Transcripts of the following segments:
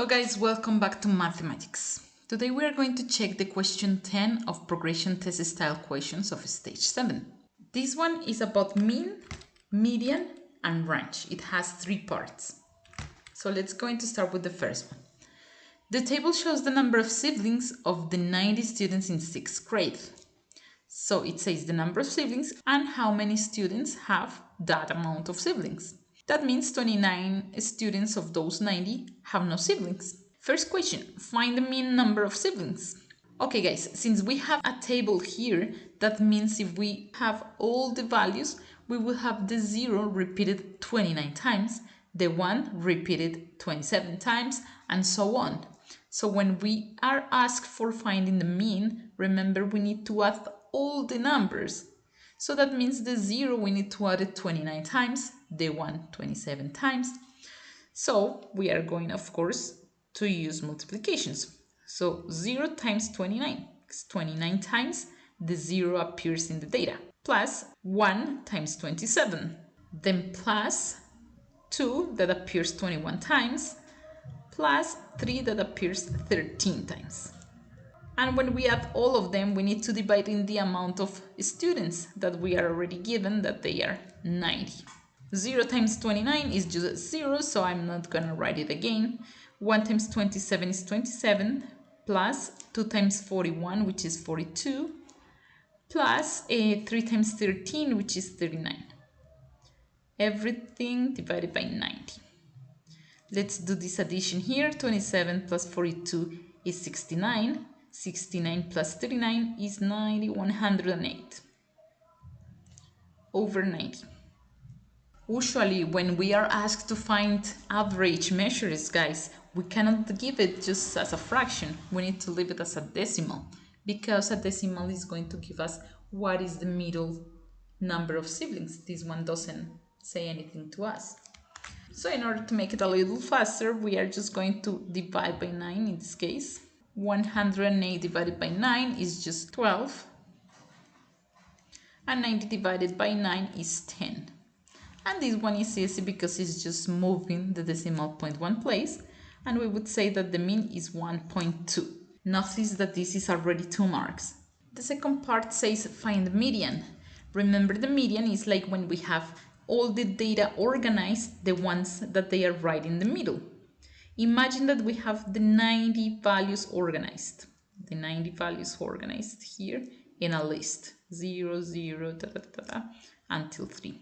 Hello guys, welcome back to mathematics. Today we are going to check the question 10 of progression test style questions of stage 7. This one is about mean, median, and range. It has 3 parts. So let's go to start with the first one. The table shows the number of siblings of the 90 students in 6th grade. So it says the number of siblings and how many students have that amount of siblings. That means 29 students of those 90 have no siblings. First question, find the mean number of siblings. Okay guys, since we have a table here, that means if we have all the values, we will have the 0 repeated 29 times, the 1 repeated 27 times, and so on. So when we are asked for finding the mean, remember we need to add all the numbers. So that means the 0 we need to add it 29 times, the 1 27 times. So we are going, of course, to use multiplications. So 0 times 29 is 29 times the 0 appears in the data, plus 1 times 27, then plus 2 that appears 21 times, plus 3 that appears 13 times. And when we add all of them, we need to divide in the amount of students that we are already given, that they are 90. 0 times 29 is just 0, so I'm not gonna write it again. 1 times 27 is 27, plus 2 times 41, which is 42, plus 3 times 13, which is 39. Everything divided by 90. Let's do this addition here. 27 plus 42 is 69. 69 plus 39 is 90, 108 over 90. Usually when we are asked to find average measures, guys, we cannot give it just as a fraction. We need to leave it as a decimal, because a decimal is going to give us what is the middle number of siblings. This one doesn't say anything to us. So in order to make it a little faster, we are just going to divide by 9 in this case. 108 divided by 9 is just 12, and 90 divided by 9 is 10. And this one is easy because it's just moving the decimal point one place, and we would say that the mean is 1.2. Notice that this is already 2 marks. The second part says find the median. Remember, the median is like when we have all the data organized, the ones that they are right in the middle. Imagine that we have the 90 values organized. The 90 values organized here in a list. 0, 0, da, da, da, da, until 3.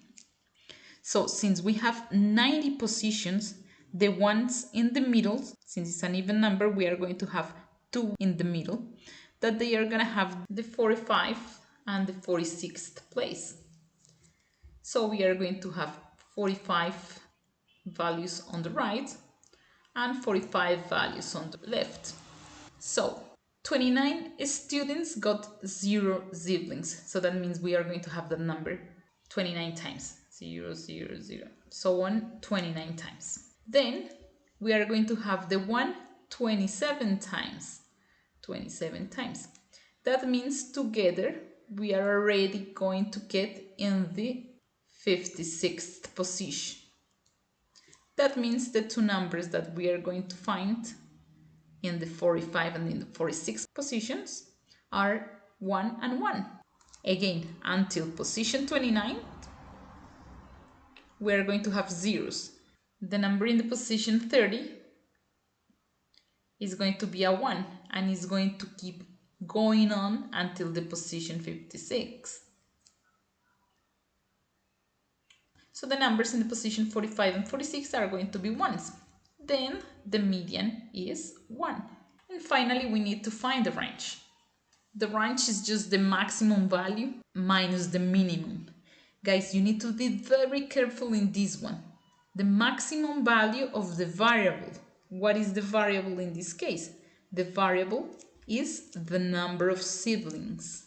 So since we have 90 positions, the ones in the middle, since it's an even number, we are going to have 2 in the middle, that they are going to have the 45 and the 46th place. So we are going to have 45 values on the right and 45 values on the left. So 29 students got 0 siblings. So that means we are going to have the number 29 times. 0, 0, 0. So on 29 times. Then we are going to have the 1 27 times. 27 times. That means together we are already going to get in the 56th position. That means the 2 numbers that we are going to find in the 45 and in the 46 positions are 1 and 1. Again, until position 29, we are going to have zeros. The number in the position 30 is going to be a 1 and is going to keep going on until the position 56. So the numbers in the position 45 and 46 are going to be 1s. Then the median is 1. And finally, we need to find the range. The range is just the maximum value minus the minimum. Guys, you need to be very careful in this one. The maximum value of the variable. What is the variable in this case? The variable is the number of siblings.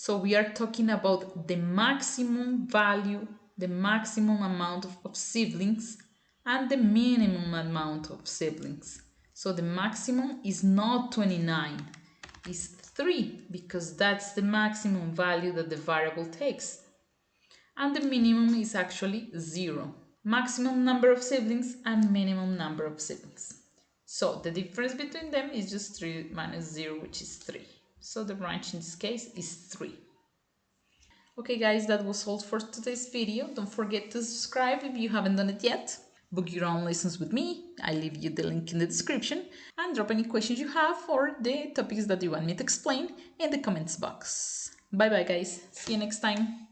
So we are talking about the maximum value, the maximum amount of siblings, and the minimum amount of siblings. So the maximum is not 29, it's 3, because that's the maximum value that the variable takes. And the minimum is actually 0. maximum number of siblings and minimum number of siblings. So the difference between them is just 3 minus 0, which is 3. So the range in this case is 3. Okay guys, that was all for today's video. Don't forget to subscribe if you haven't done it yet. Book your own lessons with me. I leave you the link in the description. And drop any questions you have or the topics that you want me to explain in the comments box. Bye bye guys. See you next time.